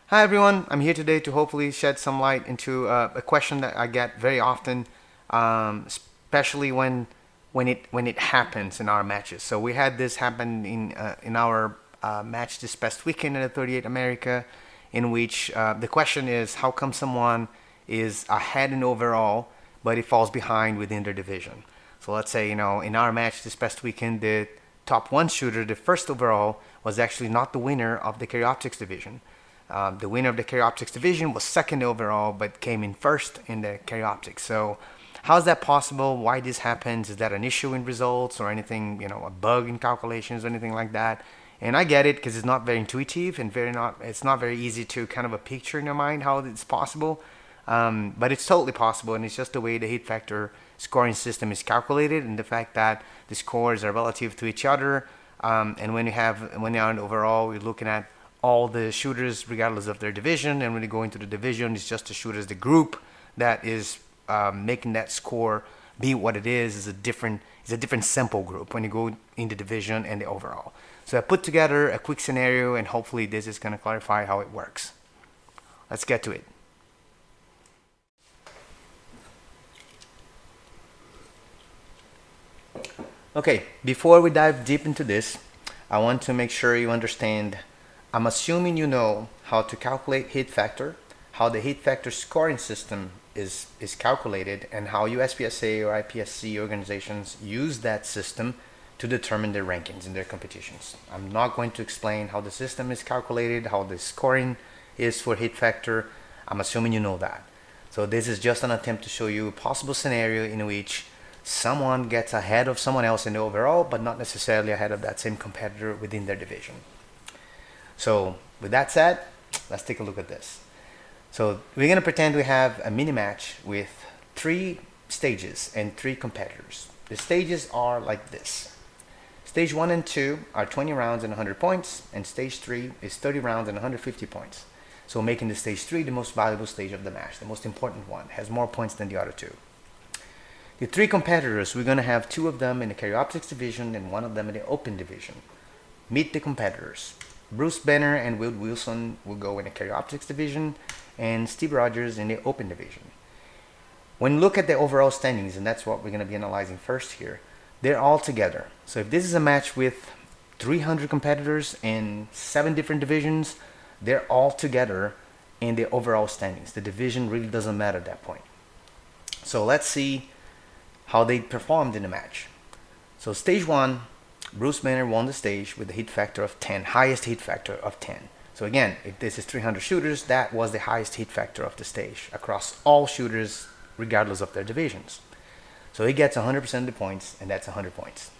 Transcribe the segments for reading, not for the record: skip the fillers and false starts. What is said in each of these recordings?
Hi everyone, I'm here today to hopefully shed some light into a question that I get very often, especially when it happens in our matches. So we had this happen in our match this past weekend in the 38 America, in which the question is how come someone is ahead in overall, but it falls behind within their division. So let's say in our match this past weekend, the top one shooter, the first overall, was actually not the winner of the carry optics division. The winner of the carry optics division was second overall, but came in first in the carry optics. So, how is that possible? Why this happens? Is that an issue in results or anything? A bug in calculations or anything like that? And I get it because it's not very intuitive and it's not very easy to kind of a picture in your mind how it's possible. But it's totally possible, and it's just the way the hit factor scoring system is calculated, and the fact that the scores are relative to each other. And when you're on overall, you're looking at all the shooters regardless of their division, and when you go into the division, it's just the shooters, the group that is making that score be what it is a different sample group when you go in the division and the overall. So I put together a quick scenario, and hopefully this is going to clarify how it works. Let's get to it. Okay, before we dive deep into this, I want to make sure you understand. I'm assuming you know how to calculate hit factor, how the hit factor scoring system is calculated, and how USPSA or IPSC organizations use that system to determine their rankings in their competitions. I'm not going to explain how the system is calculated, how the scoring is for hit factor. I'm assuming you know that. So this is just an attempt to show you a possible scenario in which someone gets ahead of someone else in the overall, but not necessarily ahead of that same competitor within their division. So with that said, let's take a look at this. So we're going to pretend we have a mini match with 3 stages and 3 competitors. The stages are like this. Stage 1 and 2 are 20 rounds and 100 points, and stage 3 is 30 rounds and 150 points. So making the stage 3 the most valuable stage of the match, the most important one, has more points than the other 2. The 3 competitors, we're going to have 2 of them in the carry optics division and 1 of them in the open division. Meet the competitors. Bruce Banner and Will Wilson will go in the carry optics division, and Steve Rogers in the open division. When you look at the overall standings, and that's what we're going to be analyzing first here, they're all together. So if this is a match with 300 competitors in 7 different divisions, they're all together in the overall standings. The division really doesn't matter at that point. So let's see how they performed in the match. So stage 1, Bruce Banner won the stage with a hit factor of 10, highest hit factor of 10. So again, if this is 300 shooters, that was the highest hit factor of the stage across all shooters regardless of their divisions. So he gets 100% of the points, and that's 100 points.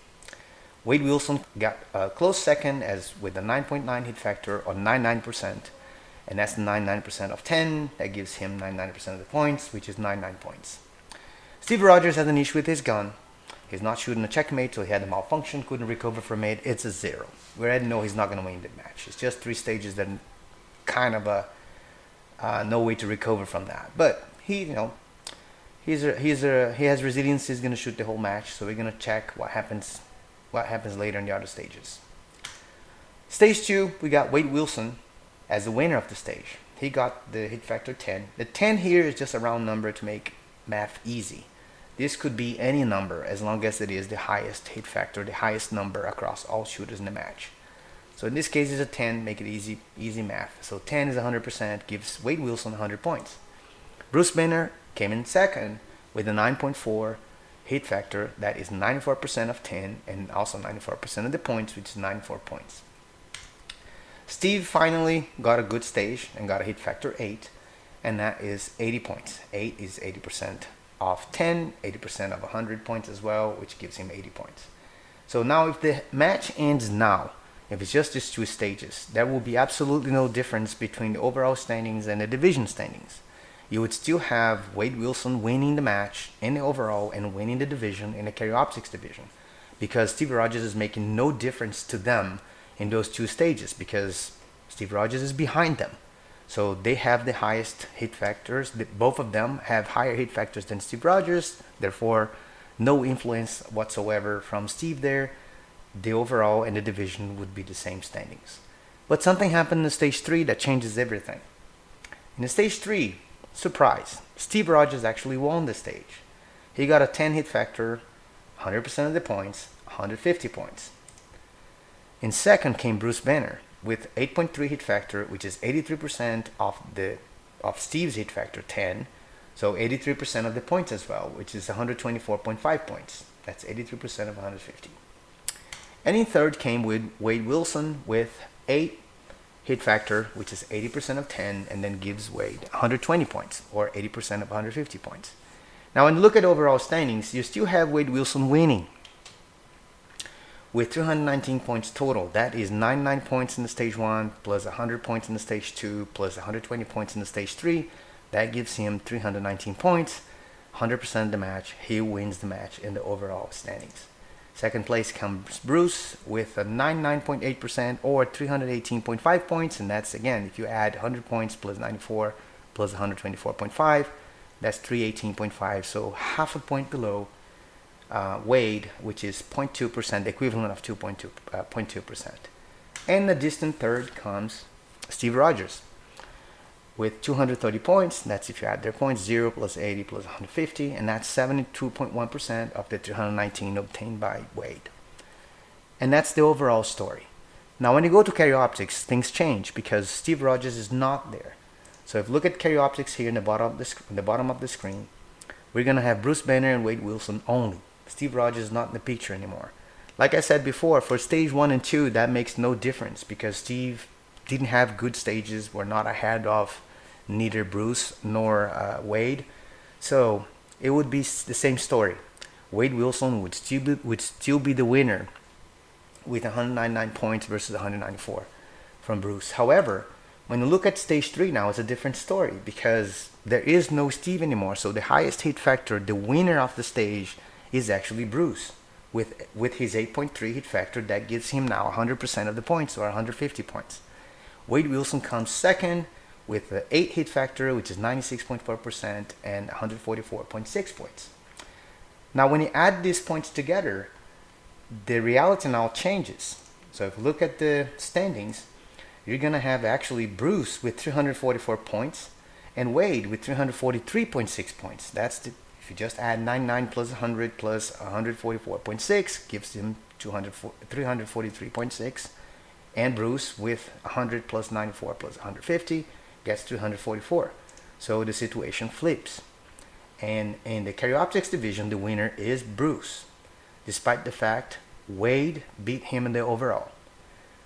Wade Wilson got a close second with a 9.9 hit factor or 99%, and that's 99% of 10. That gives him 99% of the points, which is 99 points. Steve Rogers has an issue with his gun. He's not shooting a checkmate, so he had a malfunction, couldn't recover from it. It's a 0. We already know he's not going to win the match. It's just 3 stages, then kind of no way to recover from that. But he has resilience. He's going to shoot the whole match. So we're going to check what happens later in the other stages. Stage 2, we got Wade Wilson as the winner of the stage. He got the hit factor 10. The 10 here is just a round number to make math easy. This could be any number as long as it is the highest hit factor, the highest number across all shooters in the match. So in this case, it's a 10, make it easy math. So 10 is 100%, gives Wade Wilson 100 points. Bruce Banner came in second with a 9.4 hit factor, that is 94% of 10, and also 94% of the points, which is 94 points. Steve finally got a good stage and got a hit factor 8, and that is 80 points. 8 is 80% of 10, 80% of 100 points as well, which gives him 80 points. So now if the match ends now, if it's just these 2 stages, there will be absolutely no difference between the overall standings and the division standings. You would still have Wade Wilson winning the match in the overall and winning the division in the carry optics division, because Steve Rogers is making no difference to them in those 2 stages because Steve Rogers is behind them. So they have the highest hit factors. Both of them have higher hit factors than Steve Rogers. Therefore, no influence whatsoever from Steve there. The overall and the division would be the same standings. But something happened in stage 3 that changes everything. In the stage 3, surprise, Steve Rogers actually won the stage. He got a 10 hit factor, 100% of the points, 150 points. In second came Bruce Banner with 8.3 hit factor, which is 83% of Steve's hit factor 10. So 83% of the points as well, which is 124.5 points. That's 83% of 150. And in third came with Wade Wilson with 8 hit factor, which is 80% of 10, and then gives Wade 120 points, or 80% of 150 points. Now, when you look at overall standings, you still have Wade Wilson winning with 319 points total. That is 99 points in the stage 1, plus 100 points in the stage 2, plus 120 points in the stage 3. That gives him 319 points, 100% of the match. He wins the match in the overall standings. Second place comes Bruce with a 99.8% or 318.5 points, and that's, again, if you add 100 points plus 94 plus 124.5, that's 318.5, so half a point below Wade, which is 0.2%, the equivalent of 0.2%. And the distant third comes Steve Rogers with 230 points. That's if you add their points, 0 plus 80 plus 150, and that's 72.1% of the 319 obtained by Wade. And that's the overall story. Now, when you go to Optics, things change because Steve Rogers is not there. So if you look at Optics here in the bottom of the screen, we're going to have Bruce Banner and Wade Wilson only. Steve Rogers is not in the picture anymore. Like I said before, for stage 1 and 2, that makes no difference because Steve didn't have good stages, were not ahead of neither Bruce nor Wade. So it would be the same story. Wade Wilson would still be the winner with 199 points versus 194 from Bruce. However, when you look at stage 3 now, it's a different story because there is no Steve anymore. So the highest hit factor, the winner of the stage, is actually Bruce with his 8.3 hit factor. That gives him now 100% of the points, or 150 points. Wade Wilson comes second with the 8 hit factor, which is 96.4% and 144.6 points. Now, when you add these points together, the reality now changes. So if you look at the standings, you're going to have actually Bruce with 344 points and Wade with 343.6 points. That's the, if you just add 99 plus 100 plus 144.6 gives him 343.6, and Bruce with 100 plus 94 plus 150 gets 244. So the situation flips. And in the Optics division, the winner is Bruce, despite the fact Wade beat him in the overall.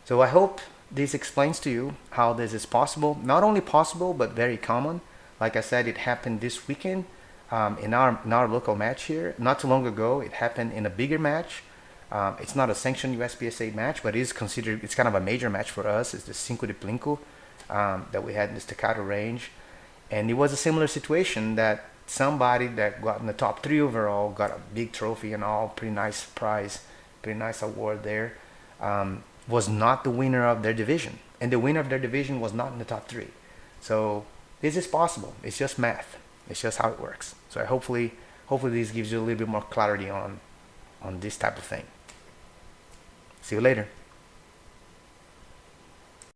So I hope this explains to you how this is possible. Not only possible, but very common. Like I said, it happened this weekend in our local match here. Not too long ago, it happened in a bigger match. It's not a sanctioned USPSA match, but it's kind of a major match for us. It's the Cinco de Plinko that we had in the Staccato range. And it was a similar situation that somebody that got in the top 3 overall, got a big trophy and all, pretty nice prize, pretty nice award there, was not the winner of their division. And the winner of their division was not in the top 3. So this is possible. It's just math. It's just how it works. So hopefully this gives you a little bit more clarity on this type of thing. See you later.